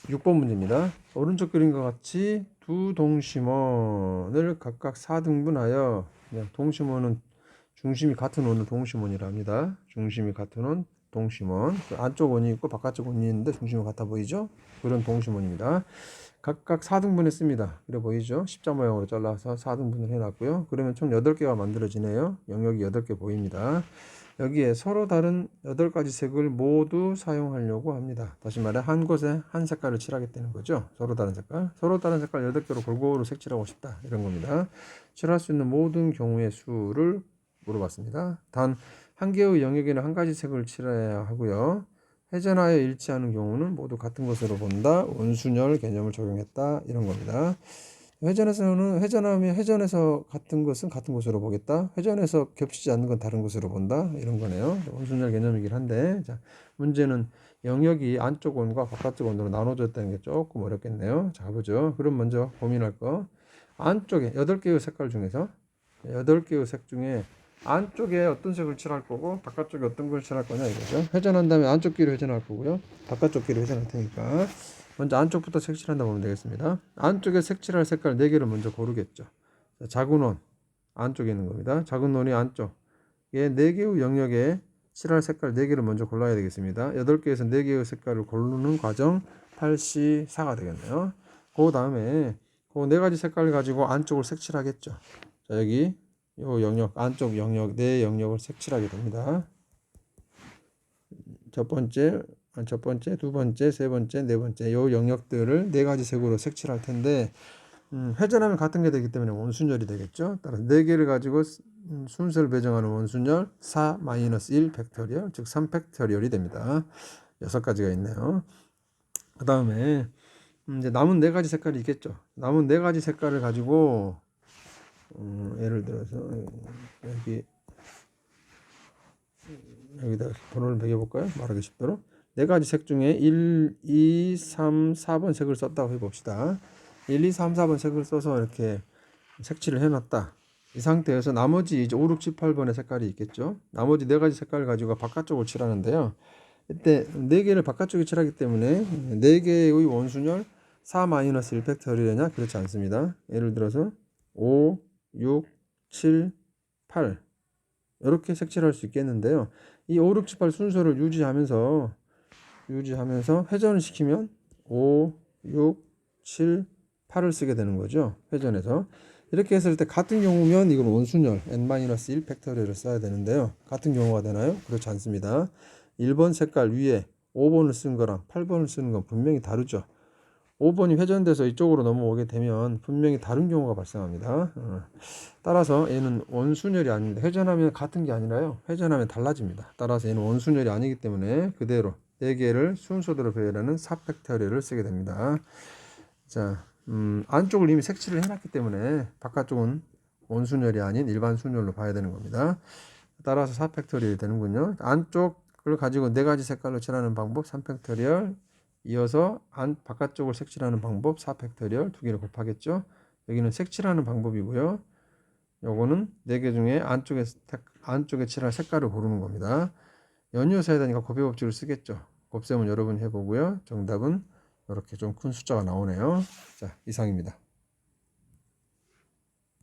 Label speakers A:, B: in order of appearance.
A: 6번 문제입니다. 오른쪽 그림과 같이 두 동심원을 각각 4등분하여 동심원은 중심이 같은 원을 동심원이라 합니다. 중심이 같은 원, 동심원. 안쪽 원이 있고 바깥쪽 원이 있는데 중심이 같아 보이죠? 그런 동심원입니다. 각각 4등분 했습니다. 그래 보이죠? 십자 모양으로 잘라서 4등분을 해놨고요. 그러면 총 8개가 만들어지네요. 영역이 8개 보입니다. 여기에 서로 다른 8가지 색을 모두 사용하려고 합니다. 다시 말해 한 곳에 한 색깔을 칠하겠다는 거죠. 서로 다른 색깔. 서로 다른 색깔 8개로 골고루 색칠하고 싶다. 이런 겁니다. 칠할 수 있는 모든 경우의 수를 물어봤습니다. 단 한 개의 영역에는 한 가지 색을 칠해야 하고요. 회전하여 일치하는 경우는 모두 같은 것으로 본다. 원순열 개념을 적용했다. 이런 겁니다. 회전에서 같은 것은 같은 것으로 보겠다. 회전에서 겹치지 않는 건 다른 것으로 본다. 이런 거네요. 원순열 개념이긴 한데, 자, 문제는 영역이 안쪽 원과 바깥쪽 원으로 나눠졌다는 게 조금 어렵겠네요. 자, 보죠. 그럼 먼저 고민할 거. 안쪽에 8개의 색깔 중에서 8개의 색 중에 안쪽에 어떤 색을 칠할 거고 바깥쪽에 어떤 걸 칠할 거냐 이거죠. 회전한 다음에 안쪽 길을 회전할 거고요. 바깥쪽 길을 회전할 테니까 먼저 안쪽부터 색칠한다 보면 되겠습니다. 안쪽에 색칠할 색깔 4개를 먼저 고르겠죠. 자, 작은 원 안쪽에 있는 겁니다. 작은 원이 안쪽에 4개의 영역에 칠할 색깔 4개를 먼저 골라야 되겠습니다. 8개에서 4개의 색깔을 고르는 과정 8C4가 되겠네요. 그 다음에 그 4가지 색깔을 가지고 안쪽을 색칠하겠죠. 자, 여기 요 영역, 안쪽 영역, 네 영역을 색칠하게 됩니다. 첫 번째, 두 번째, 세 번째, 네 번째 요 영역들을 4가지 색으로 색칠할 텐데 회전하면 같은 게 되기 때문에 원순열이 되겠죠. 따라서 4개를 가지고 순서를 배정하는 원순열 4-1 팩토리얼, 즉 3팩토리얼이 됩니다. 6가지가 있네요. 그 다음에 이제 남은 4가지 색깔이 있겠죠. 남은 4가지 색깔을 가지고 예를 들어서 여기다 번호를 매겨볼까요? 말하기 쉽도록 4가지 색 중에 1, 2, 3, 4번 색을 썼다고 해봅시다. 1, 2, 3, 4번 색을 써서 이렇게 색칠을 해놨다. 이 상태에서 나머지 이제 5, 6, 7, 8번의 색깔이 있겠죠. 나머지 4가지 색깔을 가지고 바깥쪽을 칠하는데요. 이때 4개를 바깥쪽에 칠하기 때문에 4개의 원순열 4-1 팩토리얼이냐? 그렇지 않습니다. 예를 들어서 5, 6, 7, 8 이렇게 색칠할 수 있겠는데요. 이 5, 6, 7, 8 순서를 유지하면서 회전을 시키면 5, 6, 7, 8을 쓰게 되는 거죠. 회전해서. 이렇게 했을 때 같은 경우면 이건 원순열 n-1 팩토리얼을 써야 되는데요. 같은 경우가 되나요? 그렇지 않습니다. 1번 색깔 위에 5번을 쓴 거랑 8번을 쓰는 건 분명히 다르죠. 5번이 회전돼서 이쪽으로 넘어오게 되면 분명히 다른 경우가 발생합니다. 따라서 얘는 원순열이 아닙니다. 회전하면 같은 게 아니라요. 회전하면 달라집니다. 따라서 얘는 원순열이 아니기 때문에 그대로 4개를 순서대로 배열하는 4팩토리얼을 쓰게 됩니다. 자, 안쪽을 이미 색칠을 해놨기 때문에 바깥쪽은 원순열이 아닌 일반 순열로 봐야 되는 겁니다. 따라서 4팩토리얼이 되는군요. 안쪽을 가지고 4가지 색깔로 칠하는 방법 3팩토리얼, 이어서 바깥쪽을 색칠하는 방법 4팩토리얼 2개를 곱하겠죠. 여기는 색칠하는 방법이고요. 요거는 4개 중에 안쪽에 칠할 색깔을 고르는 겁니다. 연이어서 해야 되니까 곱해 법칙을 쓰겠죠. 곱셈은 여러분이 해보고요. 정답은 이렇게 좀 큰 숫자가 나오네요. 자, 이상입니다.